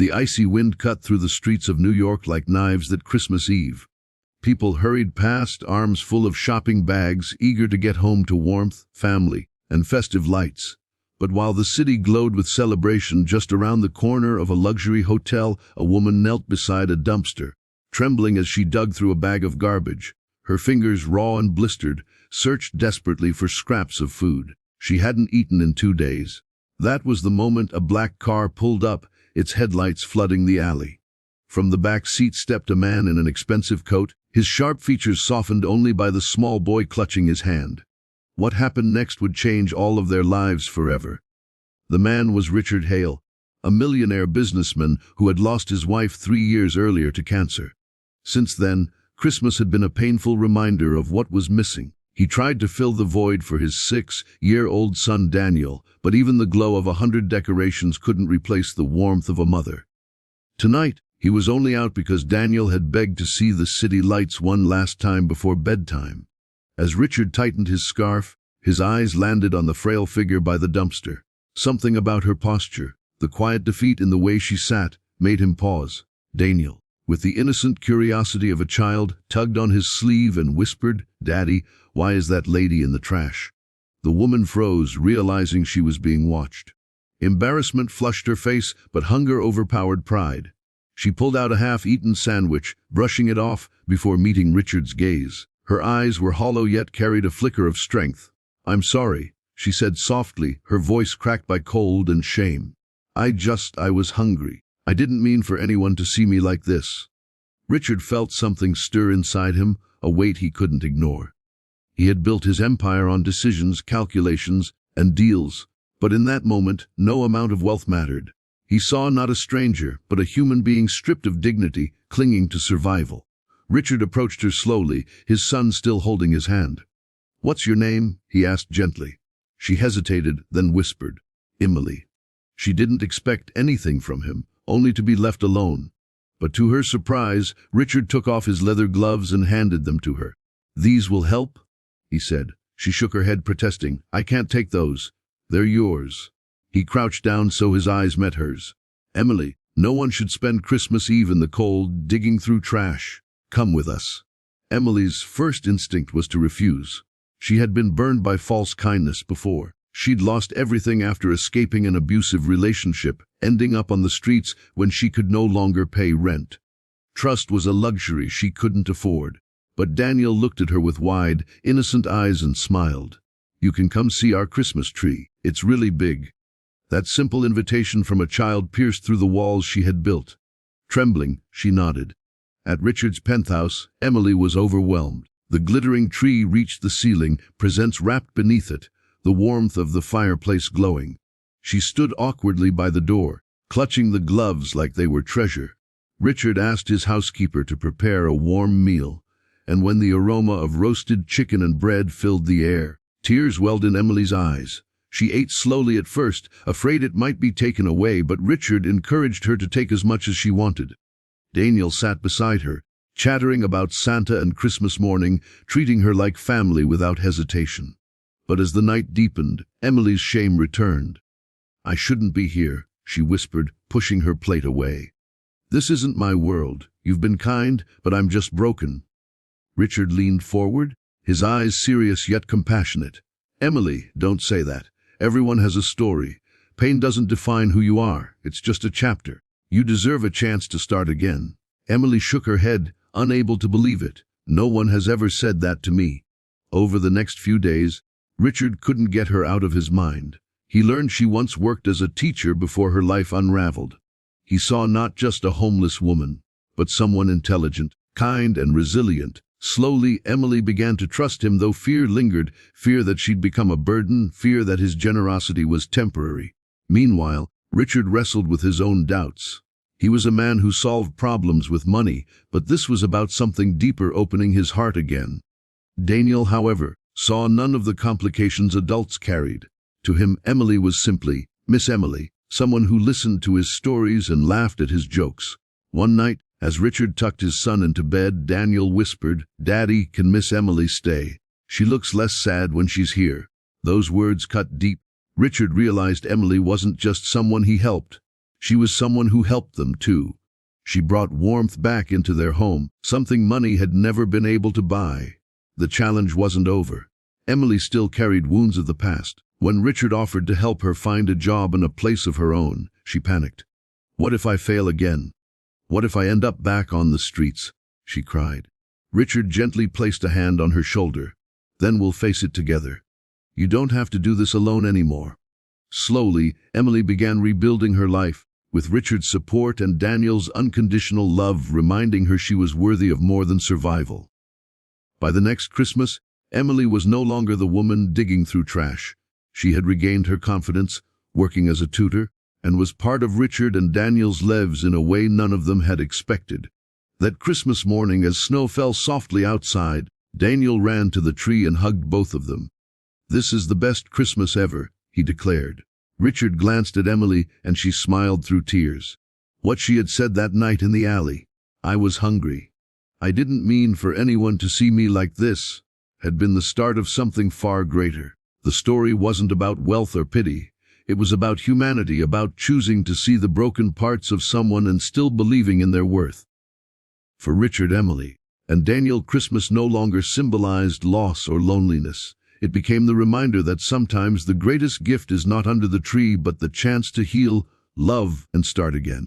The icy wind cut through the streets of New York like knives that Christmas Eve. People hurried past, arms full of shopping bags, eager to get home to warmth, family, and festive lights. But while the city glowed with celebration, just around the corner of a luxury hotel, a woman knelt beside a dumpster, trembling as she dug through a bag of garbage. Her fingers, raw and blistered, searched desperately for scraps of food. She hadn't eaten in 2 days. That was the moment a black car pulled up, its headlights flooding the alley. From the back seat stepped a man in an expensive coat, his sharp features softened only by the small boy clutching his hand. What happened next would change all of their lives forever. The man was Richard Hale, a millionaire businessman who had lost his wife 3 years earlier to cancer. Since then, Christmas had been a painful reminder of what was missing. He tried to fill the void for his 6-year-old son Daniel, but even the glow of 100 decorations couldn't replace the warmth of a mother. Tonight, he was only out because Daniel had begged to see the city lights one last time before bedtime. As Richard tightened his scarf, his eyes landed on the frail figure by the dumpster. Something about her posture, the quiet defeat in the way she sat, made him pause. Daniel, with the innocent curiosity of a child, tugged on his sleeve and whispered, "Daddy, why is that lady in the trash?" The woman froze, realizing she was being watched. Embarrassment flushed her face, but hunger overpowered pride. She pulled out a half-eaten sandwich, brushing it off before meeting Richard's gaze. Her eyes were hollow yet carried a flicker of strength. "I'm sorry," she said softly, her voice cracked by cold and shame. I was hungry. I didn't mean for anyone to see me like this." Richard felt something stir inside him, a weight he couldn't ignore. He had built his empire on decisions, calculations, and deals, but in that moment, no amount of wealth mattered. He saw not a stranger, but a human being stripped of dignity, clinging to survival. Richard approached her slowly, his son still holding his hand. "What's your name?" he asked gently. She hesitated, then whispered, "Emily." She didn't expect anything from him, only to be left alone. But to her surprise, Richard took off his leather gloves and handed them to her. "These will help?" he said. She shook her head, protesting. "I can't take those. They're yours." He crouched down so his eyes met hers. "Emily, no one should spend Christmas Eve in the cold, digging through trash. Come with us." Emily's first instinct was to refuse. She had been burned by false kindness before. She'd lost everything after escaping an abusive relationship, ending up on the streets when she could no longer pay rent. Trust was a luxury she couldn't afford. But Daniel looked at her with wide, innocent eyes and smiled. "You can come see our Christmas tree. It's really big." That simple invitation from a child pierced through the walls she had built. Trembling, she nodded. At Richard's penthouse, Emily was overwhelmed. The glittering tree reached the ceiling, presents wrapped beneath it, the warmth of the fireplace glowing. She stood awkwardly by the door, clutching the gloves like they were treasure. Richard asked his housekeeper to prepare a warm meal, and when the aroma of roasted chicken and bread filled the air, tears welled in Emily's eyes. She ate slowly at first, afraid it might be taken away, but Richard encouraged her to take as much as she wanted. Daniel sat beside her, chattering about Santa and Christmas morning, treating her like family without hesitation. But as the night deepened, Emily's shame returned. "I shouldn't be here," she whispered, pushing her plate away. "This isn't my world. You've been kind, but I'm just broken." Richard leaned forward, his eyes serious yet compassionate. "Emily, don't say that. Everyone has a story. Pain doesn't define who you are. It's just a chapter. You deserve a chance to start again." Emily shook her head, unable to believe it. "No one has ever said that to me." Over the next few days, Richard couldn't get her out of his mind. He learned she once worked as a teacher before her life unraveled. He saw not just a homeless woman, but someone intelligent, kind, and resilient. Slowly, Emily began to trust him, though fear lingered, fear that she'd become a burden, fear that his generosity was temporary. Meanwhile, Richard wrestled with his own doubts. He was a man who solved problems with money, but this was about something deeper, opening his heart again. Daniel, however, saw none of the complications adults carried. To him, Emily was simply Miss Emily, someone who listened to his stories and laughed at his jokes. One night, as Richard tucked his son into bed, Daniel whispered, "Daddy, can Miss Emily stay? She looks less sad when she's here." Those words cut deep. Richard realized Emily wasn't just someone he helped. She was someone who helped them, too. She brought warmth back into their home, something money had never been able to buy. The challenge wasn't over. Emily still carried wounds of the past. When Richard offered to help her find a job and a place of her own, she panicked. "What if I fail again? What if I end up back on the streets?" she cried. Richard gently placed a hand on her shoulder. "Then we'll face it together. You don't have to do this alone anymore." Slowly, Emily began rebuilding her life, with Richard's support and Daniel's unconditional love reminding her she was worthy of more than survival. By the next Christmas, Emily was no longer the woman digging through trash. She had regained her confidence, working as a tutor, and was part of Richard and Daniel's lives in a way none of them had expected. That Christmas morning, as snow fell softly outside, Daniel ran to the tree and hugged both of them. "This is the best Christmas ever," he declared. Richard glanced at Emily, and she smiled through tears. What she had said that night in the alley, "I was hungry. I didn't mean for anyone to see me like this," had been the start of something far greater. The story wasn't about wealth or pity. It was about humanity, about choosing to see the broken parts of someone and still believing in their worth. For Richard, Emily, and Daniel, Christmas no longer symbolized loss or loneliness. It became the reminder that sometimes the greatest gift is not under the tree but the chance to heal, love, and start again.